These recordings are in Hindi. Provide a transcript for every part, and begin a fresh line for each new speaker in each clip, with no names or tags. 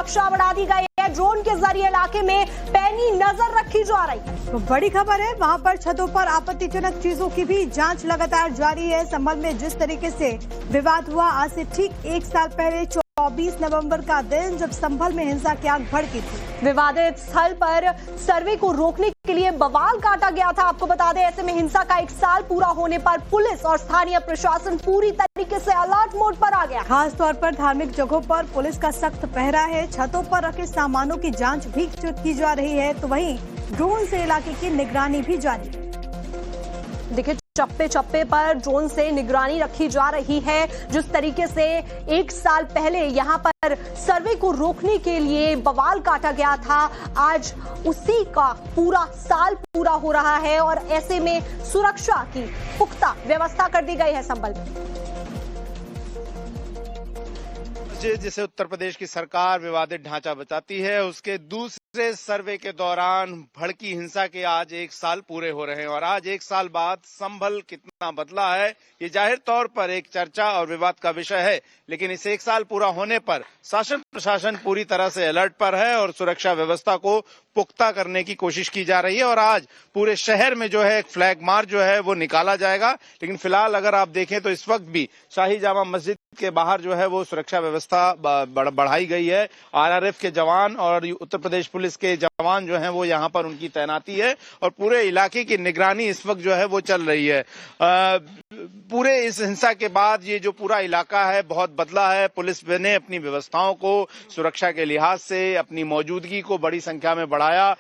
सुरक्षा बढ़ा दी गई है। ड्रोन के जरिए इलाके में पैनी नजर रखी जा रही है।
तो बड़ी खबर है, वहां पर छतों पर आपत्तिजनक चीजों की भी जांच लगातार जारी है। संभल में जिस तरीके से विवाद हुआ, आज से ठीक 1 साल पहले 24 नवंबर का दिन, जब संभल में हिंसा की आग भड़की थी।
विवादित स्थल पर सर्वे को रोकने के लिए बवाल काटा गया था। आपको बता दें, ऐसे में हिंसा का 1 साल पूरा होने पर पुलिस और स्थानीय प्रशासन पूरी तरीके से अलर्ट मोड पर आ गया।
खास तौर पर धार्मिक जगहों पर पुलिस का सख्त पहरा है। छतों पर रखे सामानों की जांच भी की जा रही है, तो वहीं ड्रोन से इलाके की निगरानी भी जारी है।
देखिए, चप्पे चप्पे पर ड्रोन से निगरानी रखी जा रही है। जिस तरीके से 1 साल पहले यहां पर सर्वे को रोकने के लिए बवाल काटा गया था, आज उसी का पूरा साल पूरा हो रहा है और ऐसे में सुरक्षा की पुख्ता व्यवस्था कर दी गई है संभल में।
जिसे उत्तर प्रदेश की सरकार विवादित ढांचा बताती है, उसके दूसरे सर्वे के दौरान भड़की हिंसा के आज 1 साल पूरे हो रहे हैं और आज 1 साल बाद संभल कितना बदला है, ये जाहिर तौर पर एक चर्चा और विवाद का विषय है। लेकिन इस 1 साल पूरा होने पर शासन प्रशासन पूरी तरह से अलर्ट पर है और सुरक्षा व्यवस्था को पुख्ता करने की कोशिश की जा रही है। और आज पूरे शहर में जो है एक फ्लैग मार्च जो है वो निकाला जाएगा। लेकिन फिलहाल अगर आप देखें तो इस वक्त भी शाही जामा मस्जिद के बाहर जो है वो सुरक्षा व्यवस्था बढ़ाई गई है। आरआरएफ के जवान और उत्तर प्रदेश पुलिस के जवान जो हैं वो यहाँ पर उनकी तैनाती है और पूरे इलाके की निगरानी इस वक्त जो है वो चल रही है। पूरे इस हिंसा के बाद ये जो पूरा इलाका है बहुत बदला है। पुलिस ने अपनी व्यवस्थाओं को सुरक्षा के लिहाज से अपनी मौजूदगी को बड़ी संख्या में बढ़ाया।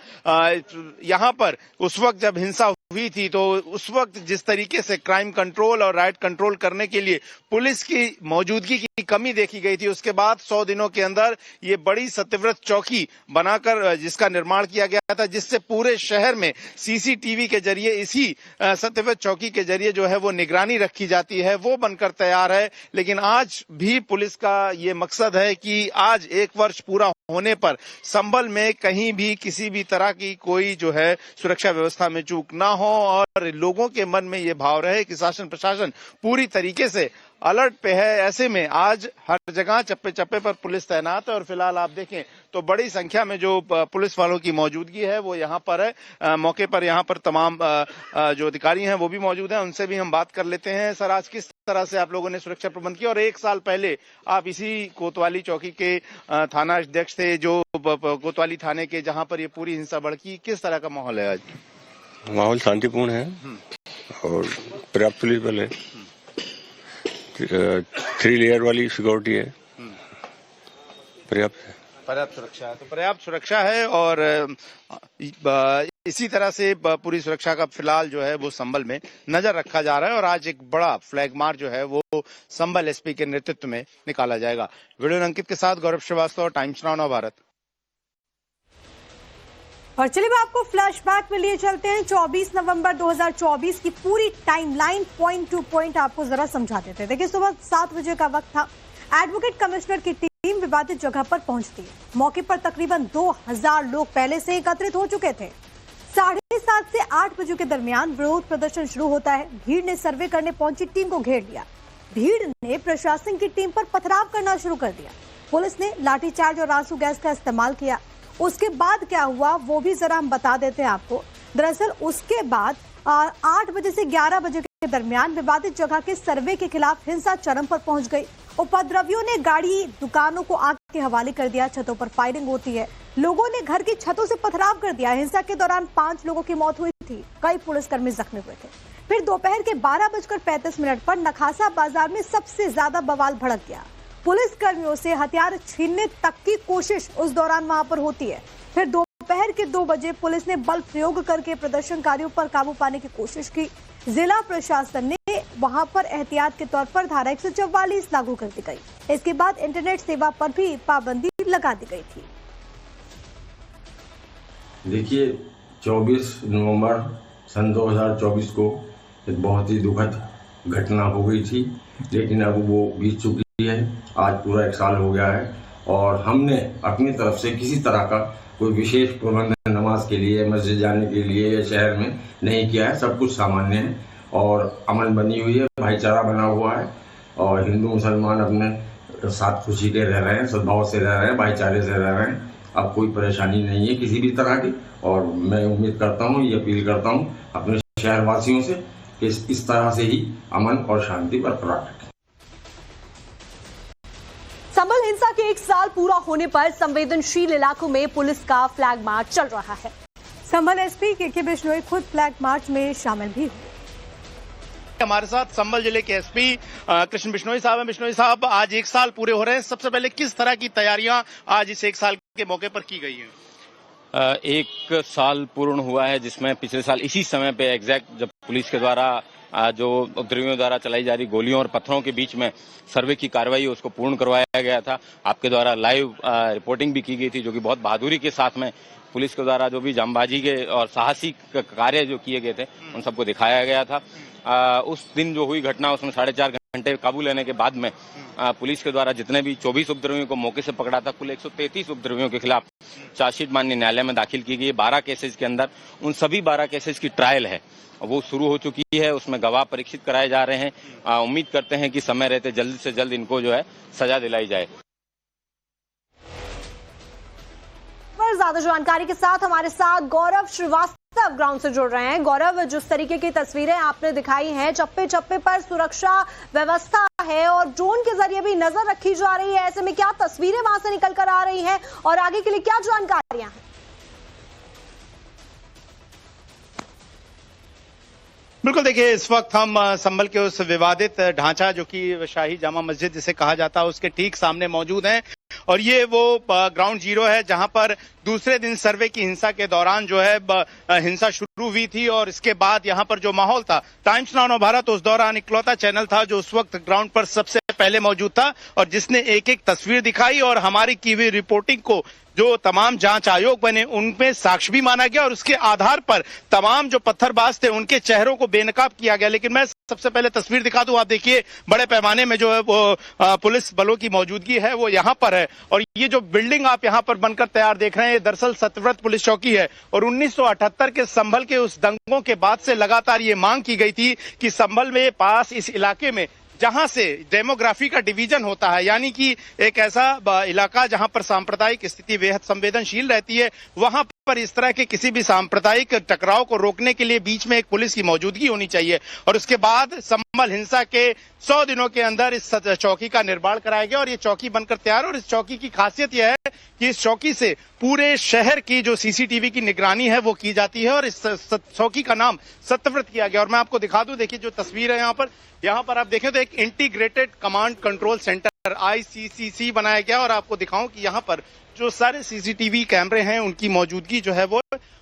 यहाँ पर उस वक्त जब हिंसा हुई थी तो उस वक्त जिस तरीके से क्राइम कंट्रोल और राइट कंट्रोल करने के लिए पुलिस की मौजूदगी की कमी देखी गई थी, उसके बाद 100 दिनों के अंदर ये बड़ी सत्यव्रत चौकी बनाकर जिसका निर्माण किया गया था, जिससे पूरे शहर में सीसीटीवी के जरिए इसी सत्यव्रत चौकी के जरिए जो है वो निगरानी रखी जाती है, वो बनकर तैयार है। लेकिन आज भी पुलिस का ये मकसद है कि आज 1 वर्ष पूरा होने पर संभल में कहीं भी किसी भी तरह की कोई जो है सुरक्षा व्यवस्था में चूक ना हो और लोगों के मन में ये भाव रहे कि शासन प्रशासन पूरी तरीके से अलर्ट पे है। ऐसे में आज हर जगह चप्पे चप्पे पर पुलिस तैनात है और फिलहाल आप देखें तो बड़ी संख्या में जो पुलिस वालों की मौजूदगी है वो यहाँ पर है। मौके पर यहाँ पर तमाम जो अधिकारी हैं वो भी मौजूद हैं, उनसे भी हम बात कर लेते हैं। सर, आज किस तरह से आप लोगों ने सुरक्षा प्रबंध किया और 1 साल पहले आप इसी कोतवाली चौकी के थाना अध्यक्ष थे, जो कोतवाली थाने के, जहाँ पर ये पूरी हिंसा भड़की, किस तरह का माहौल है आज?
माहौल शांतिपूर्ण है और पर्याप्त पुलिस बल है, 3 लेयर वाली सिक्योरिटी है,
पर्याप्त सुरक्षा है। तो पर्याप्त सुरक्षा है और इसी तरह से पूरी सुरक्षा का फिलहाल जो है वो संभल में नजर रखा जा रहा है और आज एक बड़ा फ्लैग मार्च जो है वो संभल एसपी के नेतृत्व में निकाला जाएगा। वीडियो अंकित के साथ गौरव श्रीवास्तव, टाइम्स नाउ भारत।
और चलिए आपको फ्लैशबैक में लिए चलते हैं। 24 नवंबर 2024 की पूरी टाइमलाइन पॉइंट टू पॉइंट आपको जरा समझा देते हैं। देखिए, सुबह 7 बजे का वक्त था। एडवोकेट कमिश्नर की टीम विवादित जगह पर पहुंचती है। मौके पर तकरीबन 2000 लोग पहले से एकत्रित हो चुके थे। 7:30 से 8 बजे के दरमियान विरोध प्रदर्शन शुरू होता है। भीड़ ने सर्वे करने पहुंची टीम को घेर लिया। भीड़ ने प्रशासन की टीम पर पथराव करना शुरू कर दिया। पुलिस ने लाठीचार्ज और आंसू गैस का इस्तेमाल किया। उसके बाद क्या हुआ वो भी जरा हम बता देते हैं आपको। दरअसल उसके बाद 8 बजे से 11 बजे के दरमियान विवादित जगह के सर्वे के खिलाफ हिंसा चरम पर पहुंच गई। उपद्रवियों ने गाड़ी, दुकानों को आग के हवाले कर दिया। छतों पर फायरिंग होती है। लोगों ने घर की छतों से पथराव कर दिया। हिंसा के दौरान 5 लोगों की मौत हुई थी, कई पुलिसकर्मी जख्मी हुए थे। फिर दोपहर के 12:35 पर नखासा बाजार में सबसे ज्यादा बवाल भड़क गया। पुलिस कर्मियों से हथियार छीनने तक की कोशिश उस दौरान वहां पर होती है। फिर दोपहर के 2 बजे पुलिस ने बल प्रयोग करके प्रदर्शनकारियों पर काबू पाने की कोशिश की। जिला प्रशासन ने वहां पर एहतियात के तौर पर धारा 144 लागू कर दी गई। इसके बाद इंटरनेट सेवा पर भी पाबंदी लगा दी गई थी।
देखिए, 24 नवंबर सन 2024 को एक बहुत ही दुखद घटना हो गई थी, लेकिन अब वो बीत चुकी है। आज पूरा 1 साल हो गया है और हमने अपनी तरफ से किसी तरह का कोई विशेष प्रबंध नमाज के लिए, मस्जिद जाने के लिए या शहर में नहीं किया है। सब कुछ सामान्य है और अमन बनी हुई है, भाईचारा बना हुआ है और हिंदू मुसलमान अपने साथ खुशी के रह रहे हैं, सद्भाव से रह रहे हैं, भाईचारे से रह रहे हैं। अब कोई परेशानी नहीं है किसी भी तरह की। और मैं उम्मीद करता हूँ, ये अपील करता हूँ अपने शहरवासियों से कि इस तरह से ही अमन और शांति बरकरार रखें।
संभल हिंसा के 1 साल पूरा होने पर संवेदनशील इलाकों में पुलिस का फ्लैग मार्च चल रहा है।
संभल एसपी के बिश्नोई खुद फ्लैग मार्च में शामिल भी हुए।
हमारे साथ संभल जिले के एसपी कृष्ण बिश्नोई साहब हैं। बिश्नोई साहब, आज 1 साल पूरे हो रहे हैं, सबसे पहले किस तरह की तैयारियां आज इस 1 साल के मौके पर की गई हैं?
1 साल पूर्ण हुआ है, जिसमें पिछले साल इसी समय पे एग्जैक्ट जब पुलिस के द्वारा जो उपद्रवियों द्वारा चलाई जा रही गोलियों और पत्थरों के बीच में सर्वे की कार्रवाई उसको पूर्ण करवाया गया था। आपके द्वारा लाइव रिपोर्टिंग भी की गई थी, जो कि बहुत बहादुरी के साथ में पुलिस के द्वारा जो भी जांबाजी के और साहसिक कार्य जो किए गए थे उन सबको दिखाया गया था। उस दिन जो हुई घटना, उसमें 4.5 घंटे काबू लेने के बाद में पुलिस के द्वारा जितने भी 24 उपद्रवियों को मौके से पकड़ा था, कुल 133 उपद्रवियों के खिलाफ चार्जशीट माननीय न्यायालय में दाखिल की गई। 12 केसेज के अंदर उन सभी 12 केसेज की ट्रायल है, वो शुरू हो चुकी है। उसमें गवाह परीक्षित कराए जा रहे हैं। उम्मीद करते हैं कि समय रहते जल्द से जल्द इनको जो है सजा दिलाई जाए।
ज्यादा जानकारी के साथ हमारे साथ गौरव श्रीवास्तव ग्राउंड से जुड़ रहे हैं। गौरव, जिस तरीके की तस्वीरें आपने दिखाई हैं, चप्पे चप्पे पर सुरक्षा व्यवस्था है और ड्रोन के जरिए भी नजर रखी जा रही है, ऐसे में क्या तस्वीरें वहां से निकल कर आ रही हैं और आगे के लिए क्या जानकारियां हैं?
बिल्कुल, देखिए इस वक्त हम संभल के उस विवादित ढांचा जो कि शाही जामा मस्जिद जिसे कहा जाता है उसके ठीक सामने मौजूद हैं और ये वो ग्राउंड जीरो है जहां पर दूसरे दिन सर्वे की हिंसा के दौरान जो है हिंसा शुरू हुई थी और इसके बाद यहां पर जो माहौल था, टाइम्स नाउ भारत उस दौरान इकलौता चैनल था जो उस वक्त ग्राउंड पर सबसे पहले मौजूद था और जिसने एक एक तस्वीर दिखाई और हमारी की हुई रिपोर्टिंग को जो तमाम जांच आयोग बने उनमें साक्ष्य भी माना गया और उसके आधार पर तमाम जो पत्थरबाज थे उनके चेहरों को बेनकाब किया गया। लेकिन मैं सबसे पहले तस्वीर दिखा दूं, आप देखिए बड़े पैमाने में जो है वो पुलिस बलों की मौजूदगी है वो यहाँ पर है और ये जो बिल्डिंग आप यहाँ पर बनकर तैयार देख रहे हैं ये दरअसल सत्यव्रत पुलिस चौकी है और 1978 के संभल के उस दंगों के बाद से लगातार ये मांग की गई थी कि संभल में पास इस इलाके में जहां से डेमोग्राफी का डिवीजन होता है, यानी कि एक ऐसा इलाका जहां पर सांप्रदायिक स्थिति बेहद संवेदनशील रहती है, वहां पर इस तरह के किसी भी सांप्रदायिक टकराव को रोकने के लिए बीच में एक पुलिस की मौजूदगी होनी चाहिए और उसके बाद संभल हिंसा के 100 दिनों के अंदर इस चौकी का निर्माण कराया गया और ये चौकी बनकर तैयार। और इस चौकी की खासियत यह है कि इस चौकी से पूरे शहर की जो सीसीटीवी की निगरानी है वो की जाती है और इस चौकी का नाम सत्यव्रत किया गया। और मैं आपको दिखा दूं, देखिए जो तस्वीर है यहाँ पर आप देखें तो एक integrated command control centre ICCC बनाया गया और आपको दिखाऊं कि यहाँ पर जो सारे सीसीटीवी कैमरे हैं उनकी मौजूदगी जो है वो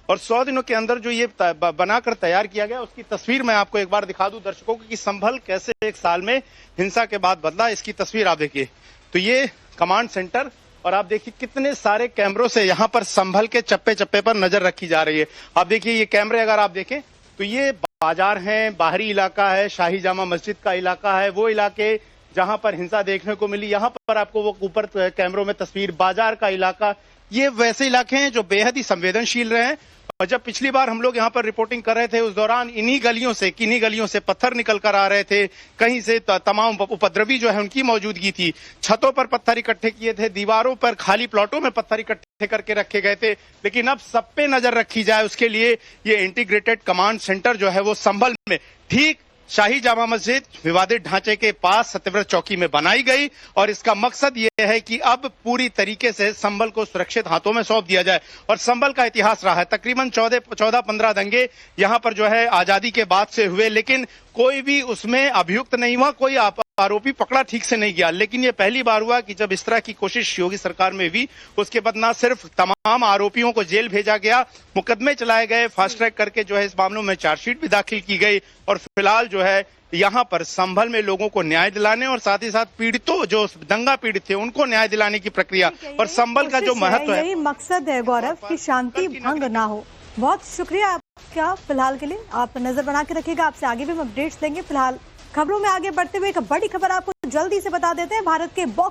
और 100 दिनों के अंदर जो ये बनाकर तैयार किया गया उसकी तस्वीर मैं आपको एक बार दिखा दूं दर्शकों को कि संभल कैसे 1 साल में हिंसा के बाद बदला। इसकी तस्वीर आप देखिए तो ये कमांड सेंटर और आप देखिए कितने सारे कैमरों से यहाँ पर संभल के चप्पे चप्पे पर नजर रखी जा रही है। आप देखिए ये कैमरे अगर आप देखें तो ये बाजार है, बाहरी इलाका है, शाही जामा मस्जिद का इलाका है, वो इलाके जहां पर हिंसा देखने को मिली। यहाँ पर आपको वो ऊपर कैमरों में तस्वीर, बाजार का इलाका, ये वैसे इलाके हैं जो बेहद ही संवेदनशील रहे हैं। और जब पिछली बार हम लोग यहाँ पर रिपोर्टिंग कर रहे थे उस दौरान किन्हीं गलियों से पत्थर निकल कर आ रहे थे, कहीं से तमाम उपद्रवी जो है उनकी मौजूदगी थी। छतों पर पत्थर इकट्ठे किए थे, दीवारों पर, खाली प्लॉटों में पत्थर इकट्ठे करके रखे गए थे। लेकिन अब सब पे नजर रखी जाए उसके लिए ये इंटीग्रेटेड कमांड सेंटर जो है वो संभल में ठीक शाही जामा मस्जिद विवादित ढांचे के पास सत्यव्रत चौकी में बनाई गई और इसका मकसद ये है कि अब पूरी तरीके से संभल को सुरक्षित हाथों में सौंप दिया जाए। और संभल का इतिहास रहा है, तकरीबन 14-15 दंगे यहाँ पर जो है आजादी के बाद से हुए, लेकिन कोई भी उसमें अभियुक्त नहीं हुआ, कोई आरोपी पकड़ा ठीक से नहीं गया। लेकिन ये पहली बार हुआ कि जब इस तरह की कोशिश योगी सरकार में हुई उसके बाद न सिर्फ तमाम आरोपियों को जेल भेजा गया, मुकदमे चलाए गए, फास्ट ट्रैक करके जो है इस मामलों में चार्जशीट भी दाखिल की गई और फिलहाल जो है यहाँ पर संभल में लोगों को न्याय दिलाने और साथ ही साथ पीड़ितों जो दंगा पीड़ित थे उनको न्याय दिलाने की प्रक्रिया और संभल का जो महत्व है,
यही मकसद है गौरव की शांति भंग ना हो। बहुत शुक्रिया आपका फिलहाल के लिए, आप नजर बना के रखिएगा, आपसे आगे भी हम अपडेट्स देंगे। फिलहाल खबरों में आगे बढ़ते हुए एक बड़ी खबर आपको जल्दी से बता देते हैं। भारत के